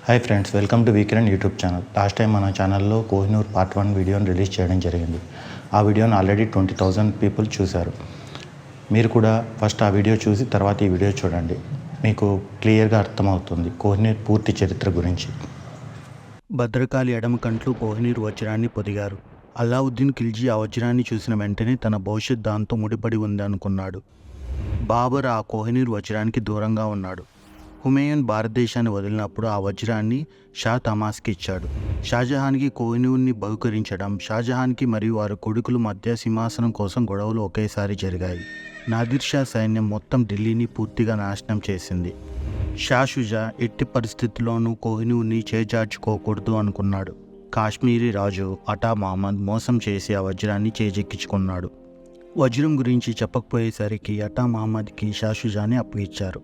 Hi friends, welcome to weekend YouTube channel. Last time మన ఛానల్లో Kohinoor part 1 వీడియోని release చేయడం జరిగింది. ఆ వీడియోని ఆల్రెడీ 20,000 పీపుల్ చూశారు. మీరు కూడా ఫస్ట్ ఆ వీడియో చూసి తర్వాత ఈ వీడియో చూడండి. మీకు క్లియర్గా అర్థమవుతుంది కోహినూర్ పూర్తి చరిత్ర గురించి. భద్రకాళి ఎడమ కంట్లు కోహినూర్ వజ్రాన్ని పొదిగారు. అలావుద్దీన్ ఖిల్జీ ఆ వజ్రాన్ని చూసిన వెంటనే తన భవిష్యత్ దాంతో ముడిపడి ఉంది అనుకున్నాడు. బాబర్ ఆ కోహినూర్ వజ్రానికి దూరంగా ఉన్నాడు. హుమయూన్ భారతదేశాన్ని వదిలినప్పుడు ఆ వజ్రాన్ని షా తమాస్కి ఇచ్చాడు. షాజహాన్కి కోహినూర్ని బహుకరించడం, షాజహాన్కి మరియు వారి కొడుకుల మధ్య సింహాసనం కోసం గొడవలు ఒకేసారి జరిగాయి. నాదిర్ షా సైన్యం మొత్తం ఢిల్లీని పూర్తిగా నాశనం చేసింది. షా షుజా ఎట్టి పరిస్థితుల్లోనూ కోహినూర్ని చేజార్చుకోకూడదు అనుకున్నాడు. కాశ్మీరీ రాజు అటా మహమ్మద్ మోసం చేసి ఆ వజ్రాన్ని చేజెక్కించుకున్నాడు. వజ్రం గురించి చెప్పకపోయేసరికి అటా మహమ్మద్కి షా షుజాని అప్పగిచ్చారు.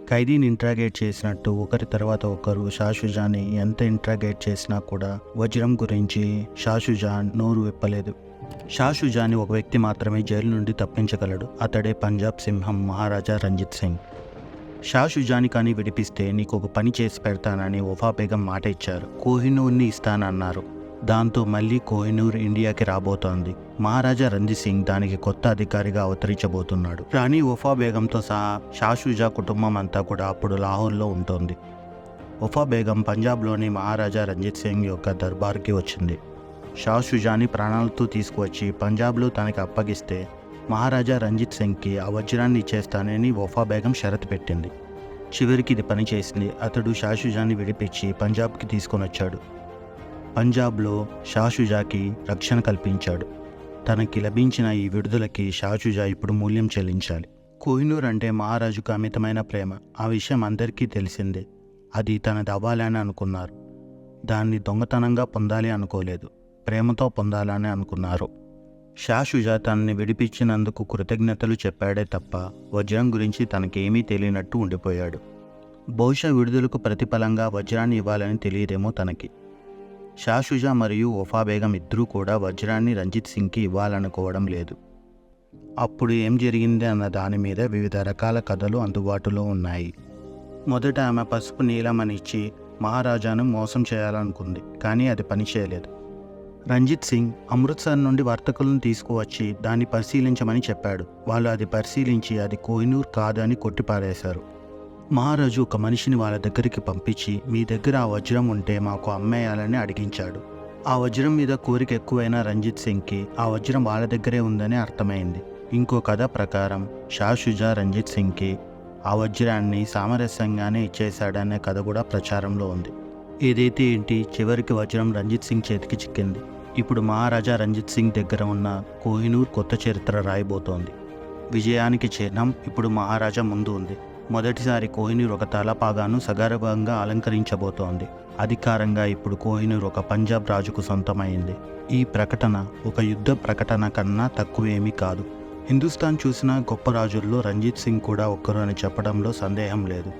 ఖైదీని ఇంట్రాగేట్ చేసినట్టు ఒకరి తర్వాత ఒకరు షా షుజాని ఎంత ఇంట్రాగేట్ చేసినా కూడా వజ్రం గురించి షా షుజా నోరు విప్పలేదు. షా షుజాని ఒక వ్యక్తి మాత్రమే జైలు నుండి తప్పించగలడు. అతడే పంజాబ్ సింహం మహారాజా రంజిత్ సింగ్. షా షుజాని కానీ విడిపిస్తే నీకు ఒక పని చేసి పెడతానని వఫా బేగం మాట ఇచ్చారు. కోహినూర్ని ఇస్తానన్నారు. దాంతో మళ్ళీ కోహినూర్ ఇండియాకి రాబోతోంది. మహారాజా రంజిత్ సింగ్ దానికి కొత్త అధికారిగా అవతరించబోతున్నాడు. రాణి వఫా బేగంతో సహా షా షుజా కుటుంబం అంతా కూడా అప్పుడు లాహోర్లో ఉంటుంది. వఫా బేగం పంజాబ్లోని మహారాజా రంజిత్ సింగ్ యొక్క దర్బార్కి వచ్చింది. షా షుజాని ప్రాణాలతో తీసుకువచ్చి పంజాబ్లో తనకి అప్పగిస్తే మహారాజా రంజిత్ సింగ్కి ఆ వజ్రాన్ని ఇచ్చేస్తానని వఫా బేగం షరతు పెట్టింది. చివరికి ఇది పనిచేసింది. అతడు షా షుజాని విడిపించి పంజాబ్కి తీసుకొని వచ్చాడు. పంజాబ్లో షా షుజాకి రక్షణ కల్పించాడు. తనకి లభించిన ఈ విడుదలకి షా షుజా ఇప్పుడు మూల్యం చెల్లించాలి. కోహినూర్ అంటే మహారాజుకు అమితమైన ప్రేమ. ఆ విషయం అందరికీ తెలిసిందే. అది తనది అవ్వాలని అనుకున్నారు. దాన్ని దొంగతనంగా పొందాలి అనుకోలేదు, ప్రేమతో పొందాలని అనుకున్నారు. షా షుజా తనని విడిపించినందుకు కృతజ్ఞతలు చెప్పాడే తప్ప వజ్రం గురించి తనకేమీ తెలియనట్టు ఉండిపోయాడు. బహుశా విడుదలకు ప్రతిఫలంగా వజ్రాన్ని ఇవ్వాలని తెలియదేమో తనకి. షా షుజా మరియు వఫా బేగం ఇద్దరూ కూడా వజ్రాన్ని రంజిత్ సింగ్కి ఇవ్వాలనుకోవడం లేదు. అప్పుడు ఏం జరిగింది అన్న దాని మీద వివిధ రకాల కథలు అందుబాటులో ఉన్నాయి. మొదట ఆమె పసుపు నీలం ఇచ్చి మహారాజాను మోసం చేయాలనుకుంది, కానీ అది పనిచేయలేదు. రంజిత్ సింగ్ అమృత్సర్ నుండి వర్తకులను తీసుకువచ్చి దాన్ని పరిశీలించమని చెప్పాడు. వాళ్ళు అది పరిశీలించి అది కోహినూర్ కాదని కొట్టిపారేశారు. మహారాజు ఒక మనిషిని వాళ్ళ దగ్గరికి పంపించి మీ దగ్గర ఆ వజ్రం ఉంటే మాకు అమ్మేయాలని అడిగించాడు. ఆ వజ్రం మీద కోరిక ఎక్కువైన రంజిత్ సింగ్కి ఆ వజ్రం వాళ్ళ దగ్గరే ఉందని అర్థమైంది. ఇంకో కథ ప్రకారం షా షుజా రంజిత్ సింగ్కి ఆ వజ్రాన్ని సామరస్యంగానే ఇచ్చేశాడనే కథ కూడా ప్రచారంలో ఉంది. ఏదైతే ఏంటి, చివరికి వజ్రం రంజిత్ సింగ్ చేతికి చిక్కింది. ఇప్పుడు మహారాజా రంజిత్ సింగ్ దగ్గర ఉన్న కోహినూర్ కొత్త చరిత్ర రాయబోతోంది. విజయానికి చిహ్నం ఇప్పుడు మహారాజా ముందు ఉంది. మొదటిసారి కోహినూర్ ఒక తలపాగాను సగర్వంగా అలంకరించబోతోంది. అధికారంగా ఇప్పుడు కోహినూర్ ఒక పంజాబ్ రాజుకు సొంతమైంది. ఈ ప్రకటన ఒక యుద్ధ ప్రకటన కన్నా తక్కువేమీ కాదు. హిందుస్థాన్ చూసిన గొప్ప రాజుల్లో రంజిత్ సింగ్ కూడా ఒక్కరు అని చెప్పడంలో సందేహం లేదు.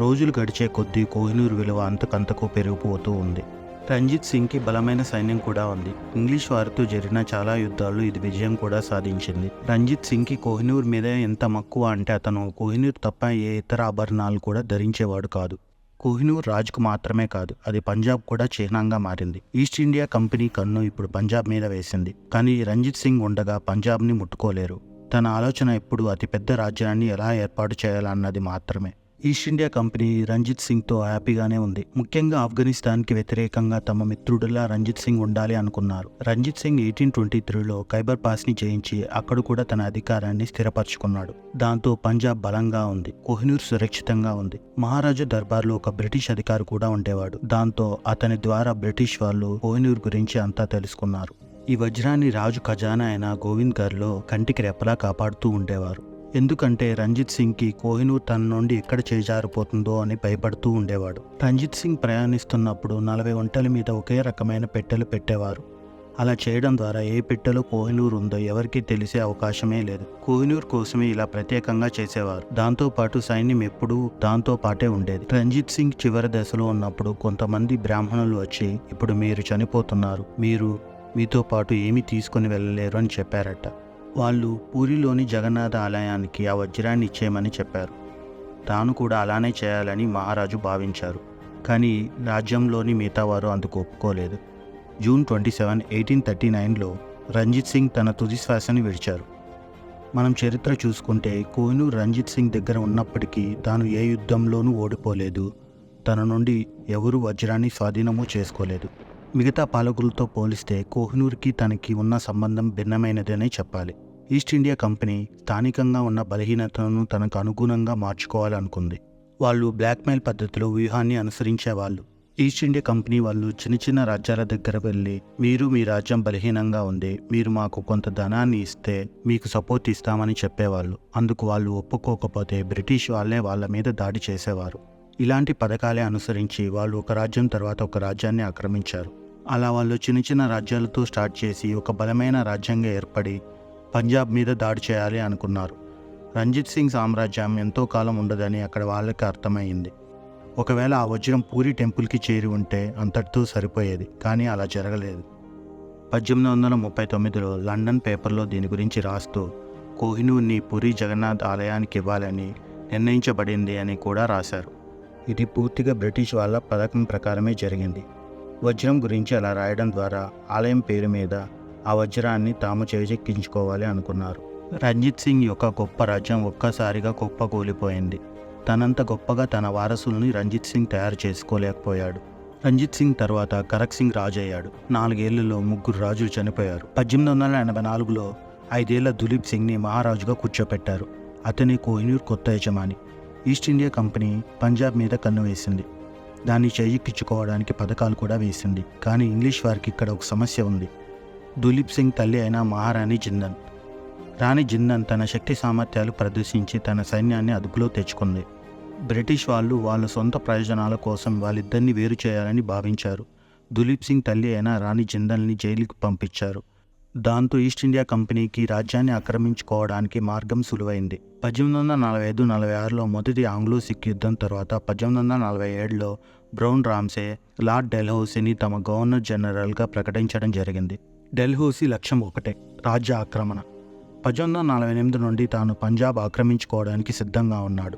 రోజులు గడిచే కొద్దీ కోహినూర్ విలువ అంతకంతకు పెరిగిపోతూ ఉంది. రంజిత్ సింగ్కి బలమైన సైన్యం కూడా ఉంది. ఇంగ్లీష్ వారితో జరిగిన చాలా యుద్ధాల్లో ఇది విజయం కూడా సాధించింది. రంజిత్ సింగ్కి కోహినూర్ మీద ఎంత మక్కువ అంటే అతను కోహినూర్ తప్ప ఏ ఇతర ఆభరణాలు కూడా ధరించేవాడు కాదు. కోహినూర్ రాజుకు మాత్రమే కాదు, అది పంజాబ్ కూడా చిహ్నంగా మారింది. ఈస్ట్ ఇండియా కంపెనీ కన్ను ఇప్పుడు పంజాబ్ మీద వేసింది. కానీ రంజిత్ సింగ్ ఉండగా పంజాబ్ని ముట్టుకోలేరు. తన ఆలోచన ఎప్పుడు అతిపెద్ద రాజ్యాన్ని ఎలా ఏర్పాటు చేయాలన్నది మాత్రమే. ఈస్ట్ ఇండియా కంపెనీ రంజిత్ సింగ్తో హ్యాపీగానే ఉంది. ముఖ్యంగా ఆఫ్ఘనిస్తాన్కి వ్యతిరేకంగా తమ మిత్రుడిలా రంజిత్ సింగ్ ఉండాలి అనుకున్నారు. రంజిత్ సింగ్ 1823లో ఖైబర్ పాస్ని జయించి అక్కడ కూడా తన అధికారాన్ని స్థిరపరచుకున్నాడు. దాంతో పంజాబ్ బలంగా ఉంది, కోహినూర్ సురక్షితంగా ఉంది. మహారాజా దర్బార్లో ఒక బ్రిటిష్ అధికారి కూడా ఉండేవాడు. దాంతో అతని ద్వారా బ్రిటిష్ వాళ్ళు కోహినూర్ గురించి అంతా తెలుసుకున్నారు. ఈ వజ్రాన్ని రాజు ఖజానా అయిన గోవింద్గర్లో కంటికి రెప్పలా కాపాడుతూ ఉండేవారు. ఎందుకంటే రంజిత్ సింగ్కి కోహినూర్ తన నుండి ఎక్కడ చేజారిపోతుందో అని భయపడుతూ ఉండేవాడు. రంజిత్ సింగ్ ప్రయాణిస్తున్నప్పుడు 40 ఒంటెల మీద ఒకే రకమైన పెట్టెలు పెట్టేవారు. అలా చేయడం ద్వారా ఏ పెట్టెలో కోహినూర్ ఉందో ఎవరికీ తెలిసే అవకాశమే లేదు. కోహినూర్ కోసమే ఇలా ప్రత్యేకంగా చేసేవారు. దాంతోపాటు సైన్యం ఎప్పుడూ దాంతో పాటే ఉండేది. రంజిత్ సింగ్ చివరి దశలో ఉన్నప్పుడు కొంతమంది బ్రాహ్మణులు వచ్చి ఇప్పుడు మీరు చనిపోతున్నారు, మీరు మీతో పాటు ఏమీ తీసుకుని వెళ్ళలేరు అని చెప్పారట. వాళ్ళు పూరిలోని జగన్నాథ ఆలయానికి ఆ వజ్రాన్ని ఇచ్చేయమని చెప్పారు. తాను కూడా అలానే చేయాలని మహారాజు భావించారు. కానీ రాజ్యంలోని మిగతా వారు అందుకు ఒప్పుకోలేదు. జూన్ 27, 1839లో రంజిత్ సింగ్ తన తుది శ్వాసని విడిచారు. మనం చరిత్ర చూసుకుంటే కోహినూర్ రంజిత్ సింగ్ దగ్గర ఉన్నప్పటికీ తాను ఏ యుద్ధంలోనూ ఓడిపోలేదు. తన నుండి ఎవరూ వజ్రాన్ని స్వాధీనము చేసుకోలేదు. మిగతా పాలకులతో పోలిస్తే కోహినూర్కి తనకి ఉన్న సంబంధం భిన్నమైనదనే చెప్పాలి. ఈస్ట్ ఇండియా కంపెనీ స్థానికంగా ఉన్న బలహీనతను తనకు అనుగుణంగా మార్చుకోవాలనుకుంది. వాళ్ళు బ్లాక్మెయిల్ పద్ధతిలో వ్యూహాన్ని అనుసరించేవాళ్ళు. ఈస్ట్ ఇండియా కంపెనీ వాళ్ళు చిన్న చిన్న రాజ్యాల దగ్గర వెళ్ళి, మీరు మీ రాజ్యం బలహీనంగా ఉంది, మీరు మాకు కొంత ధనాన్ని ఇస్తే మీకు సపోర్ట్ ఇస్తామని చెప్పేవాళ్ళు. అందుకు వాళ్ళు ఒప్పుకోకపోతే బ్రిటిష్ వాళ్ళే వాళ్ళ మీద దాడి చేసేవారు. ఇలాంటి పథకాలే అనుసరించి వాళ్ళు ఒక రాజ్యం తర్వాత ఒక రాజ్యాన్ని ఆక్రమించారు. అలా వాళ్ళు చిన్న చిన్న రాజ్యాలతో స్టార్ట్ చేసి ఒక బలమైన రాజ్యంగా ఏర్పడి పంజాబ్ మీద దాడి చేయాలి అనుకున్నారు. రంజిత్ సింగ్ సామ్రాజ్యం ఎంతో కాలం ఉండదని అక్కడ వాళ్ళకి అర్థమైంది. ఒకవేళ ఆ వజ్రం పూరి టెంపుల్కి చేరి ఉంటే అంతటితో సరిపోయేది. కానీ అలా జరగలేదు. 1839లో లండన్ పేపర్లో దీని గురించి రాస్తూ కోహినూర్ని పూరి జగన్నాథ్ ఆలయానికి ఇవ్వాలని నిర్ణయించబడింది అని కూడా రాశారు. ఇది పూర్తిగా బ్రిటిష్ వాళ్ళ పథకం ప్రకారమే జరిగింది. వజ్రం గురించి అలా రాయడం ద్వారా ఆలయం పేరు మీద ఆ వజ్రాన్ని తాము చేజెక్కించుకోవాలి అనుకున్నారు. రంజిత్ సింగ్ యొక్క గొప్ప రాజ్యం ఒక్కసారిగా కుప్పకూలిపోయింది. తనంత గొప్పగా తన వారసుల్ని రంజిత్ సింగ్ తయారు చేసుకోలేకపోయాడు. రంజిత్ సింగ్ తర్వాత కరక్ సింగ్ రాజు అయ్యాడు. 4 ఏళ్లలో 3 రాజులు చనిపోయారు. 1884లో 5 ఏళ్ల దులీప్ సింగ్ని మహారాజుగా కూర్చోపెట్టారు. అతని కోహినూర్ కొత్త యజమాని. ఈస్ట్ ఇండియా కంపెనీ పంజాబ్ మీద కన్ను వేసింది. దాన్ని చేజిక్కించుకోవడానికి పథకాలు కూడా వేసింది. కానీ ఇంగ్లీష్ వారికి ఇక్కడ ఒక సమస్య ఉంది. దులీప్ సింగ్ తల్లి అయిన మహారాణి జిందన్. రాణి జిందన్ తన శక్తి సామర్థ్యాలు ప్రదర్శించి తన సైన్యాన్ని అదుపులో తెచ్చుకుంది. బ్రిటిష్ వాళ్ళు వాళ్ళ సొంత ప్రయోజనాల కోసం వాళ్ళిద్దరిని వేరు చేయాలని భావించారు. దులీప్ సింగ్ తల్లి అయిన రాణి జిందల్ని జైలుకి పంపించారు. దాంతో ఈస్ట్ ఇండియా కంపెనీకి రాజ్యాన్ని ఆక్రమించుకోవడానికి మార్గం సులువైంది. 1845-46లో మొదటి ఆంగ్లో సిక్ యుద్ధం తర్వాత 1847లో బ్రౌన్ రామ్సే లార్డ్ డెల్హౌసీని తమ గవర్నర్ జనరల్గా ప్రకటించడం జరిగింది. డెల్హౌసీ లక్ష్యం ఒకటే, రాజ్య ఆక్రమణ. 1848 నుండి తాను పంజాబ్ ఆక్రమించుకోవడానికి సిద్ధంగా ఉన్నాడు.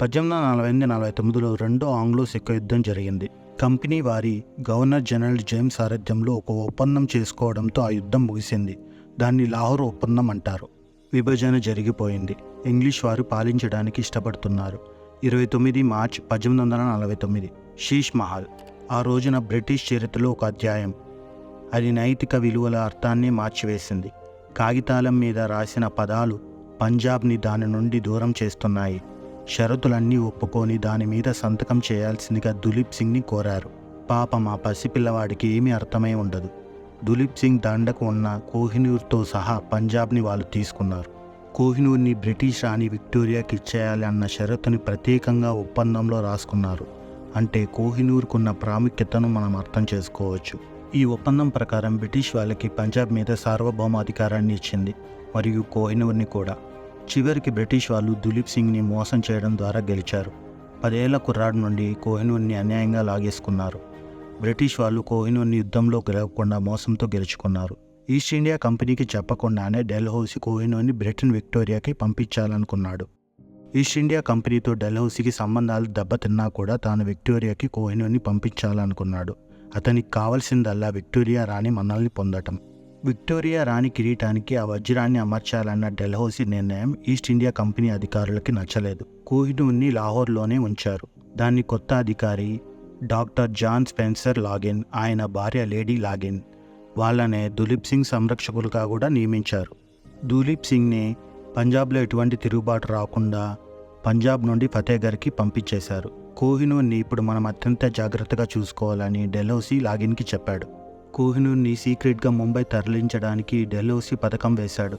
1848-49లో రెండో ఆంగ్లో సిక్ యుద్ధం జరిగింది. కంపెనీ వారి గవర్నర్ జనరల్ జేమ్స్ సారథ్యంలో ఒక ఒప్పందం చేసుకోవడంతో ఆ యుద్ధం ముగిసింది. దాన్ని లాహోర్ ఒప్పందం అంటారు. విభజన జరిగిపోయింది. ఇంగ్లీష్ వారు పాలించడానికి ఇష్టపడుతున్నారు. 29 మార్చి 1849 షీష్ మహల్. ఆ రోజున బ్రిటిష్ చరిత్రలో ఒక అధ్యాయం. అది నైతిక విలువల అర్థాన్ని మార్చివేసింది. కాగితాల మీద రాసిన పదాలు పంజాబ్ని దాని నుండి దూరం చేస్తున్నాయి. షరతులన్నీ ఒప్పుకొని దాని మీద సంతకం చేయాల్సిందిగా దులీప్ సింగ్ని కోరారు. పాపం ఆ పసిపిల్లవాడికి ఏమీ అర్థమై ఉండదు. దులీప్ సింగ్ దండకు ఉన్న కోహినూర్తో సహా పంజాబ్ని వాళ్ళు తీసుకున్నారు. కోహినూర్ని బ్రిటిష్ రాణి విక్టోరియాకి ఇచ్చేయాలి అన్న షరతుని ప్రత్యేకంగా ఒప్పందంలో రాసుకున్నారు. అంటే కోహినూర్కున్న ప్రాముఖ్యతను మనం అర్థం చేసుకోవచ్చు. ఈ ఒప్పందం ప్రకారం బ్రిటిష్ వాళ్ళకి పంజాబ్ మీద సార్వభౌమాధికారాన్ని ఇచ్చింది, మరియు కోహినూర్ని కూడా. చివరికి బ్రిటిష్ వాళ్ళు దులీప్ సింగ్ని మోసం చేయడం ద్వారా గెలిచారు. 10 ఏళ్ల కుర్రాడు నుండి కోహినూర్ని అన్యాయంగా లాగేసుకున్నారు. బ్రిటిష్ వాళ్ళు కోహినూర్ని యుద్ధంలో గెలవకుండా మోసంతో గెలుచుకున్నారు. ఈస్ట్ ఇండియా కంపెనీకి చెప్పకుండానే డెల్హౌసీ కోహినూర్ని బ్రిటన్ విక్టోరియాకి పంపించాలనుకున్నాడు. ఈస్ట్ ఇండియా కంపెనీతో డెల్హౌసీకి సంబంధాలు దెబ్బతిన్నా కూడా తాను విక్టోరియాకి కోహినూర్ని పంపించాలనుకున్నాడు. అతనికి కావాల్సిందల్లా విక్టోరియా రాణి మన్నల్ని పొందటం. విక్టోరియా రాణి కిరీటానికి ఆ వజ్రాన్ని అమర్చాలన్న డెల్హౌసీ నిర్ణయం ఈస్ట్ ఇండియా కంపెనీ అధికారులకి నచ్చలేదు. కోహినూర్ని లాహోర్లోనే ఉంచారు. దాన్ని కొత్త అధికారి డాక్టర్ జాన్ స్పెన్సర్ లాగిన్, ఆయన భార్య లేడీ లాగిన్ వాళ్ళనే దులీప్ సింగ్ సంరక్షకులుగా కూడా నియమించారు. దులీప్ సింగ్ని పంజాబ్లో ఎటువంటి తిరుగుబాటు రాకుండా పంజాబ్ నుండి ఫతేగర్కి పంపించేశారు. కోహినూర్ని ఇప్పుడు మనం అత్యంత జాగ్రత్తగా చూసుకోవాలని డెల్హౌసీ లాగిన్కి చెప్పాడు. కోహినూర్ని సీక్రెట్గా ముంబై తరలించడానికి డెల్హౌసీ పథకం వేశాడు.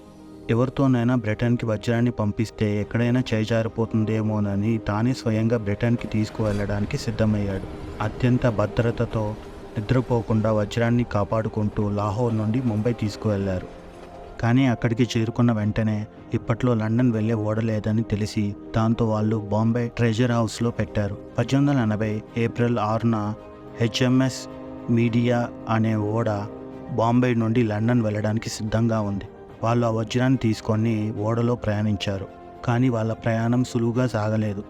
ఎవరితోనైనా బ్రిటన్కి వజ్రాన్ని పంపిస్తే ఎక్కడైనా చేజారిపోతుందేమోనని తానే స్వయంగా బ్రిటన్కి తీసుకువెళ్ళడానికి సిద్ధమయ్యాడు. అత్యంత భద్రతతో నిద్రపోకుండా వజ్రాన్ని కాపాడుకుంటూ లాహోర్ నుండి ముంబై తీసుకువెళ్లారు. కానీ అక్కడికి చేరుకున్న వెంటనే ఇప్పట్లో లండన్ వెళ్ళే ఓడ లేదని తెలిసి దాంతో వాళ్ళు బాంబే ట్రెజర్ హౌస్లో పెట్టారు. 1880 ఏప్రిల్ 6న HMS మీడియా అనే ఓడ బాంబే నుండి లండన్ వెళ్ళడానికి సిద్ధంగా ఉంది. వాళ్ళు ఆ వజ్రాన్ని తీసుకొని ఓడలో ప్రయాణించారు. కానీ వాళ్ళ ప్రయాణం సులువుగా సాగలేదు.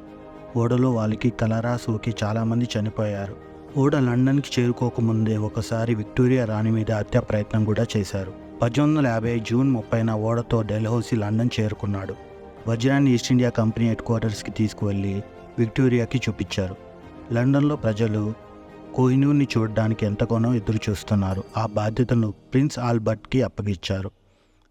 ఓడలో వాళ్ళకి కలరా సోకి చాలామంది చనిపోయారు. ఓడ లండన్కి చేరుకోకముందే ఒకసారి విక్టోరియా రాణి మీద హత్య ప్రయత్నం కూడా చేశారు. 1850 జూన్ 30న ఓడతో డెల్హౌసీ లండన్ చేరుకున్నాడు. వజ్రాన్ని ఈస్ట్ ఇండియా కంపెనీ హెడ్ క్వార్టర్స్కి తీసుకువెళ్ళి విక్టోరియాకి చూపించారు. లండన్లో ప్రజలు కోహినూర్ని చూడడానికి ఎంతగానో ఎదురు చూస్తున్నారు. ఆ బాధ్యతను ప్రిన్స్ ఆల్బర్ట్కి అప్పగించారు.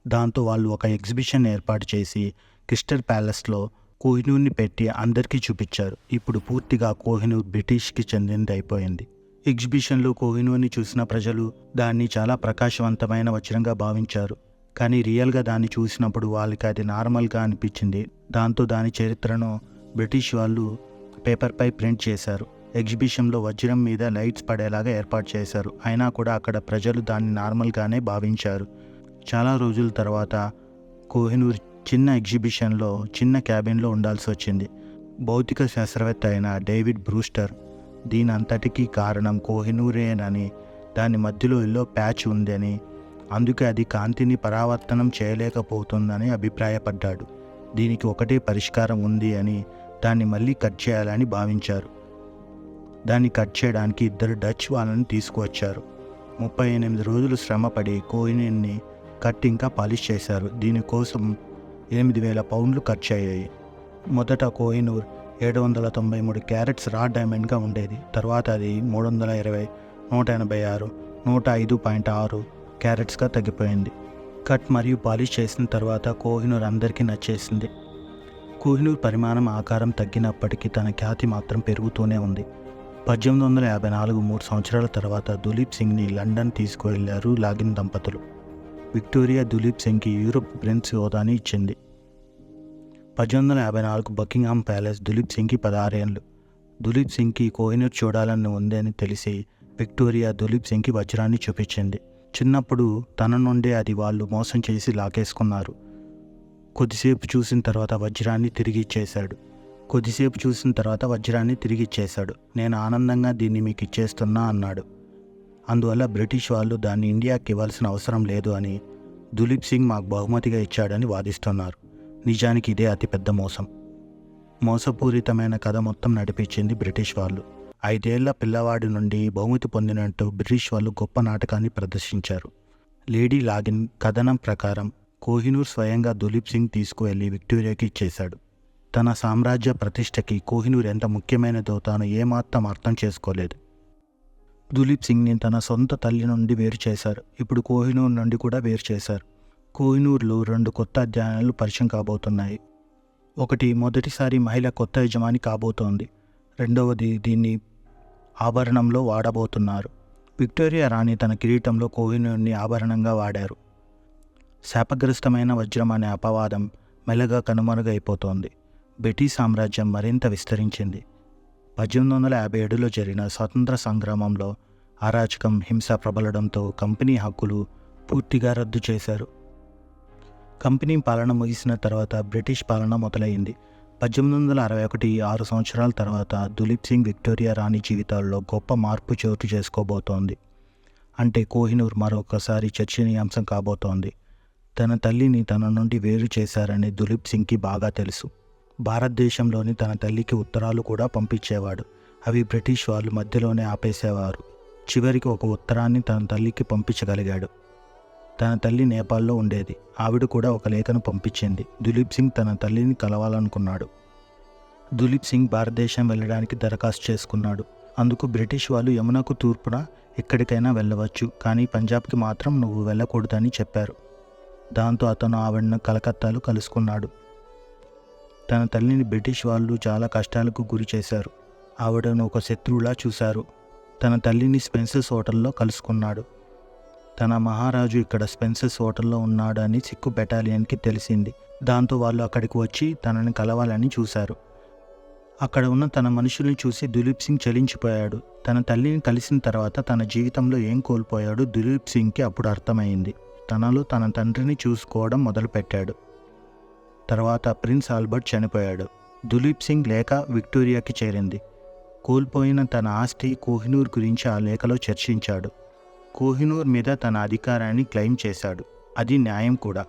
దాంతో వాళ్ళు ఒక ఎగ్జిబిషన్ ఏర్పాటు చేసి క్రిస్టల్ ప్యాలెస్లో కోహినూర్ని పెట్టి అందరికీ చూపించారు. ఇప్పుడు పూర్తిగా కోహినూర్ బ్రిటిష్కి చెందినది అయిపోయింది. ఎగ్జిబిషన్లో కోహినూర్ని చూసిన ప్రజలు దాన్ని చాలా ప్రకాశవంతమైన వజ్రంగా భావించారు. కానీ రియల్గా దాన్ని చూసినప్పుడు వాళ్ళకి అది నార్మల్గా అనిపించింది. దాంతో దాని చరిత్రను బ్రిటిష్ వాళ్ళు పేపర్పై ప్రింట్ చేశారు. ఎగ్జిబిషన్లో వజ్రం మీద లైట్స్ పడేలాగా ఏర్పాటు చేశారు. అయినా కూడా అక్కడ ప్రజలు దాన్ని నార్మల్గానే భావించారు. చాలా రోజుల తర్వాత కోహినూర్ చిన్న ఎగ్జిబిషన్లో చిన్న క్యాబిన్లో ఉండాల్సి వచ్చింది. భౌతిక శాస్త్రవేత్త అయిన డేవిడ్ బ్రూస్టర్ దీని అంతటికీ కారణం కోహినూరేనని, దాని మధ్యలో ఎల్లో ప్యాచ్ ఉందని, అందుకే అది కాంతిని పరావర్తనం చేయలేకపోతుందని అభిప్రాయపడ్డాడు. దీనికి ఒకటే పరిష్కారం ఉంది అని, దాన్ని మళ్ళీ కట్ చేయాలని భావించారు. దాన్ని కట్ చేయడానికి 2 డచ్ వాళ్ళని తీసుకువచ్చారు. 38 రోజులు శ్రమపడి కోహినూర్ని కట్ ఇంకా పాలిష్ చేశారు. దీనికోసం 8,000 పౌండ్లు ఖర్చు అయ్యాయి. మొదట కోహినూర్ 793 క్యారెట్స్ రా డైమండ్గా ఉండేది. తర్వాత అది 320, 186, 105.6 క్యారెట్స్గా తగ్గిపోయింది. కట్ మరియు పాలిష్ చేసిన తర్వాత కోహినూర్ అందరికీ నచ్చేసింది. కోహినూర్ పరిమాణం ఆకారం తగ్గినప్పటికీ తన ఖ్యాతి మాత్రం పెరుగుతూనే ఉంది. 1854 3 సంవత్సరాల తర్వాత దులీప్ సింగ్ని లండన్ తీసుకువెళ్లారు లాగిన్ దంపతులు. విక్టోరియా దులీప్ సింగ్కి యూరోప్ ప్రిన్స్ హోదాని ఇచ్చింది. 1854 బకింగ్హామ్ ప్యాలెస్ దులీప్ సింగ్కి 16 ఏళ్ళు. దులీప్ సింగ్కి కోహినూర్ చూడాలని ఉందని తెలిసి విక్టోరియా దులీప్ సింగ్కి వజ్రాన్ని చూపించింది. చిన్నప్పుడు తన నుండే అది వాళ్ళు మోసం చేసి లాగేసుకున్నారు. కొద్దిసేపు చూసిన తర్వాత వజ్రాన్ని తిరిగి ఇచ్చేశాడు. నేను ఆనందంగా దీన్ని మీకు ఇచ్చేస్తున్నా అన్నాడు. అందువల్ల బ్రిటిష్ వాళ్ళు దాన్ని ఇండియాకి ఇవ్వాల్సిన అవసరం లేదు అని, దులీప్ సింగ్ మాకు బహుమతిగా ఇచ్చాడని వాదిస్తున్నారు. నిజానికి ఇదే అతిపెద్ద మోసం. మోసపూరితమైన కథ మొత్తం నడిపించింది బ్రిటిష్ వాళ్ళు. 5 ఏళ్ల పిల్లవాడి నుండి బహుమతి పొందినట్టు బ్రిటిష్ వాళ్ళు గొప్ప నాటకాన్ని ప్రదర్శించారు. లేడీ లాగిన్ కథనం ప్రకారం కోహినూర్ స్వయంగా దులీప్ సింగ్ తీసుకువెళ్ళి విక్టోరియాకి ఇచ్చేశాడు. తన సామ్రాజ్య ప్రతిష్టకి కోహినూర్ ఎంత ముఖ్యమైనదో తాను ఏమాత్రం అర్థం చేసుకోలేదు. దులీప్ సింగ్ని తన సొంత తల్లి నుండి వేరు చేశారు. ఇప్పుడు కోహినూర్ నుండి కూడా వేరు చేశారు. కోహినూర్లో 2 కొత్త అధ్యాయాలు పరిచయం కాబోతున్నాయి. ఒకటి, మొదటిసారి మహిళ కొత్త యజమాని కాబోతోంది. రెండవది, దీన్ని ఆభరణంలో వాడబోతున్నారు. విక్టోరియా రాణి తన కిరీటంలో కోహినూర్ని ఆభరణంగా వాడారు. శాపగ్రస్తమైన వజ్రం అనే అపవాదం మెల్లగా కనుమరుగైపోతోంది. బ్రిటిష్ సామ్రాజ్యం మరింత విస్తరించింది. 1857లో జరిగిన స్వాతంత్ర సంగ్రామంలో అరాచకం, హింస ప్రబలడంతో కంపెనీ హక్కులు పూర్తిగా రద్దు చేశారు. కంపెనీ పాలన ముగిసిన తర్వాత బ్రిటిష్ పాలన మొదలైంది. 1861 6 సంవత్సరాల తర్వాత దులీప్ సింగ్, విక్టోరియా రాణి జీవితాల్లో గొప్ప మార్పు చోటు చేసుకోబోతోంది. అంటే కోహినూర్ మరొకసారి చర్చనీయాంశం కాబోతోంది. తన తల్లిని తన నుండి వేరు చేశారని దులీప్ సింగ్కి బాగా తెలుసు. భారతదేశంలోని తన తల్లికి ఉత్తరాలు కూడా పంపించేవాడు. అవి బ్రిటిష్ వాళ్ళు మధ్యలోనే ఆపేసేవారు. చివరికి ఒక ఉత్తరాన్ని తన తల్లికి పంపించగలిగాడు. తన తల్లి నేపాల్లో ఉండేది. ఆవిడ కూడా ఒక లేఖను పంపించింది. దులీప్ సింగ్ తన తల్లిని కలవాలనుకున్నాడు. దులీప్ సింగ్ భారతదేశం వెళ్ళడానికి దరఖాస్తు చేసుకున్నాడు. అందుకు బ్రిటిష్ వాళ్ళు యమునకు తూర్పున ఎక్కడికైనా వెళ్ళవచ్చు, కానీ పంజాబ్కి మాత్రం నువ్వు వెళ్ళకూడదని చెప్పారు. దాంతో అతను ఆవిడను కలకత్తాలో కలుసుకున్నాడు. తన తల్లిని బ్రిటిష్ వాళ్ళు చాలా కష్టాలకు గురి చేశారు. ఆవిడను ఒక శత్రువులా చూశారు. తన తల్లిని స్పెన్సర్స్ హోటల్లో కలుసుకున్నాడు. తన మహారాజు ఇక్కడ స్పెన్సర్స్ హోటల్లో ఉన్నాడని సిక్కు బెటాలియన్కి తెలిసింది. దాంతో వాళ్ళు అక్కడికి వచ్చి తనని కలవాలని చూశారు. అక్కడ ఉన్న తన మనుషుల్ని చూసి దులీప్ సింగ్ చలించిపోయాడు. తన తల్లిని కలిసిన తర్వాత తన జీవితంలో ఏం కోల్పోయాడో దులీప్ సింగ్కి అప్పుడు అర్థమైంది. తనలో తన తండ్రిని చూసుకోవడం మొదలుపెట్టాడు. తర్వాత ప్రిన్స్ ఆల్బర్ట్ చనిపోయాడు. దులీప్ సింగ్ లేఖ విక్టోరియాకి చేరింది. కోల్పోయిన తన ఆస్తి కోహినూర్ గురించి ఆ లేఖలో చర్చించాడు. కోహినూర్ మీద తన అధికారాన్ని క్లెయిమ్ చేశాడు. అది న్యాయం కూడా.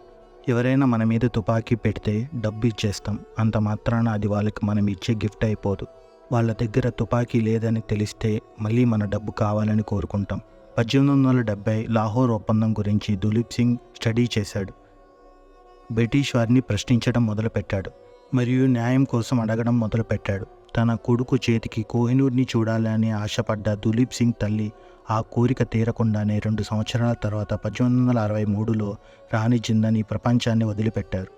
ఎవరైనా మన మీద తుపాకీ పెడితే డబ్బు ఇచ్చేస్తాం, అంత మాత్రాన అది వాళ్ళకి మనం ఇచ్చే గిఫ్ట్ అయిపోదు. వాళ్ళ దగ్గర తుపాకీ లేదని తెలిస్తే మళ్ళీ మన డబ్బు కావాలని కోరుకుంటాం. 1870 లాహోర్ ఒప్పందం గురించి దులీప్ సింగ్ స్టడీ చేశాడు. బ్రిటిష్ వారిని ప్రశ్నించడం మొదలుపెట్టాడు మరియు న్యాయం కోసం అడగడం మొదలుపెట్టాడు. తన కొడుకు చేతికి కోహినూర్ని చూడాలని ఆశపడ్డ దులీప్ సింగ్ తల్లి ఆ కోరిక తీరకుండానే 2 సంవత్సరాల తర్వాత 1863లో రాణి జిందాని ప్రపంచాన్ని వదిలిపెట్టారు.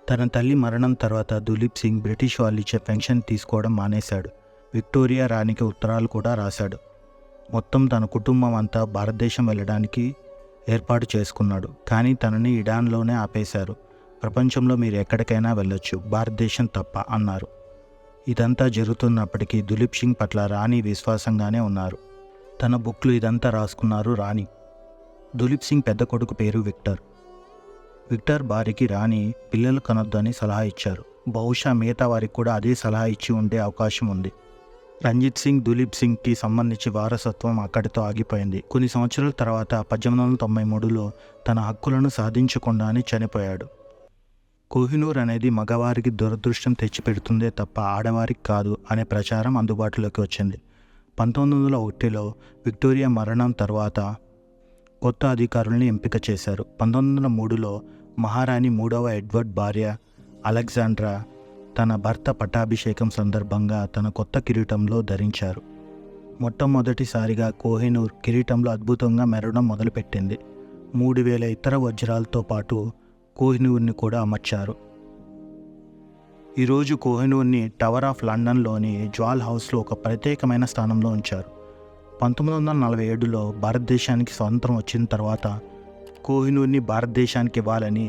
తన తల్లి మరణం తర్వాత దులీప్ సింగ్ బ్రిటిష్ వాళ్ళు ఇచ్చే పెన్షన్ తీసుకోవడం మానేశాడు. విక్టోరియా రాణికి ఉత్తరాలు కూడా రాశాడు. మొత్తం తన కుటుంబం అంతా భారతదేశం వెళ్ళడానికి ఏర్పాటు చేసుకున్నాడు. కానీ తనని ఇరాన్లోనే ఆపేశారు. ప్రపంచంలో మీరు ఎక్కడికైనా వెళ్ళొచ్చు, భారతదేశం తప్ప అన్నారు. ఇదంతా జరుగుతున్నప్పటికీ దులీప్ సింగ్ పట్ల రాణి విశ్వాసంగానే ఉన్నారు. తన బుక్లు ఇదంతా రాసుకున్నారు రాణి. దులీప్ సింగ్ పెద్ద కొడుకు పేరు విక్టర్. విక్టర్ భార్యకి రాణి పిల్లలు కనొద్దని సలహా ఇచ్చారు. బహుశా మిగతా వారికి కూడా అదే సలహా ఇచ్చి ఉండే అవకాశం ఉంది. రంజిత్ సింగ్ దులీప్ సింగ్కి సంబంధించి వారసత్వం అక్కడితో ఆగిపోయింది. కొన్ని సంవత్సరాల తర్వాత 1893లో తన హక్కులను సాధించకుండానే చనిపోయాడు. కోహినూర్ అనేది మగవారికి దురదృష్టం తెచ్చిపెడుతుందే తప్ప ఆడవారికి కాదు అనే ప్రచారం అందుబాటులోకి వచ్చింది. 1901లో విక్టోరియా మరణం తర్వాత కొత్త అధికారుల్ని ఎంపిక చేశారు. 1903లో మహారాణి 3వ ఎడ్వర్డ్ భార్య అలెగ్జాండ్రా తన భర్త పట్టాభిషేకం సందర్భంగా తన కొత్త కిరీటంలో ధరించారు. మొట్టమొదటిసారిగా కోహినూర్ కిరీటంలో అద్భుతంగా మెరవడం మొదలుపెట్టింది. 3000 ఇతర వజ్రాలతో పాటు కోహినూర్ని కూడా అమర్చారు. ఈరోజు కోహినూర్ని టవర్ ఆఫ్ లండన్లోని జ్వాల్ హౌస్లో ఒక ప్రత్యేకమైన స్థానంలో ఉంచారు. 1947లో భారతదేశానికి స్వాతంత్రం వచ్చిన తర్వాత కోహినూర్ని భారతదేశానికి ఇవ్వాలని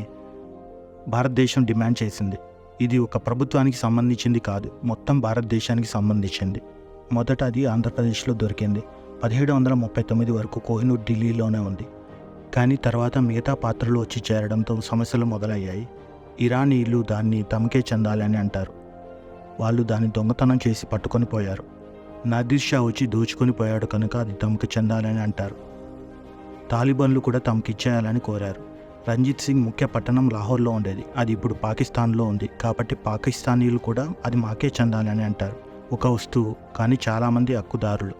భారతదేశం డిమాండ్ చేసింది. ఇది ఒక ప్రభుత్వానికి సంబంధించింది కాదు, మొత్తం భారతదేశానికి సంబంధించింది. మొదట అది ఆంధ్రప్రదేశ్లో దొరికింది. 1739 వరకు కోహినూర్ ఢిల్లీలోనే ఉంది. కానీ తర్వాత మిగతా పాత్రలు వచ్చి చేరడంతో సమస్యలు మొదలయ్యాయి. ఇరానీయులు దాన్ని తమకే చెందాలని అంటారు. వాళ్ళు దాన్ని దొంగతనం చేసి పట్టుకొని పోయారు. నాదిర్ షా వచ్చి దోచుకొని పోయాడు కనుక అది తమకు చెందాలని అంటారు. తాలిబాన్లు కూడా తమకిచ్చేయాలని కోరారు. రంజిత్ సింగ్ ముఖ్య పట్టణం లాహోర్లో ఉండేది. అది ఇప్పుడు పాకిస్తాన్లో ఉంది. కాబట్టి పాకిస్తానీయులు కూడా అది మాకే చెందాలని అంటారు. ఒక వస్తువు, కానీ చాలామంది హక్కుదారులు.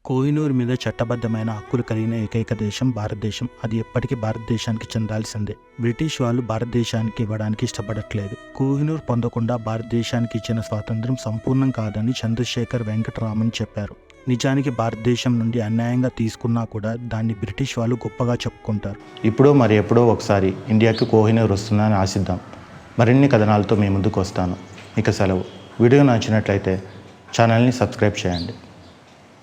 కోహినూర్ మీద చట్టబద్ధమైన హక్కులు కలిగిన ఏకైక దేశం భారతదేశం. అది ఎప్పటికీ భారతదేశానికి చెందాల్సిందే. బ్రిటిష్ వాళ్ళు భారతదేశానికి ఇవ్వడానికి ఇష్టపడట్లేదు. కోహినూర్ పొందకుండా భారతదేశానికి ఇచ్చిన స్వాతంత్రం సంపూర్ణం కాదని చంద్రశేఖర్ వెంకటరామన్ చెప్పారు. నిజానికి భారతదేశం నుండి అన్యాయంగా తీసుకున్నా కూడా దాన్ని బ్రిటిష్ వాళ్ళు గొప్పగా చెప్పుకుంటారు. ఇప్పుడు మరి ఎప్పుడో ఒకసారి ఇండియాకి కోహినూర్ వస్తుందని ఆశిద్దాం. మరిన్ని కథనాలతో మీ ముందుకు వస్తాను. ఇక సెలవు. వీడియో నచ్చినట్లయితే ఛానల్ని సబ్స్క్రైబ్ చేయండి.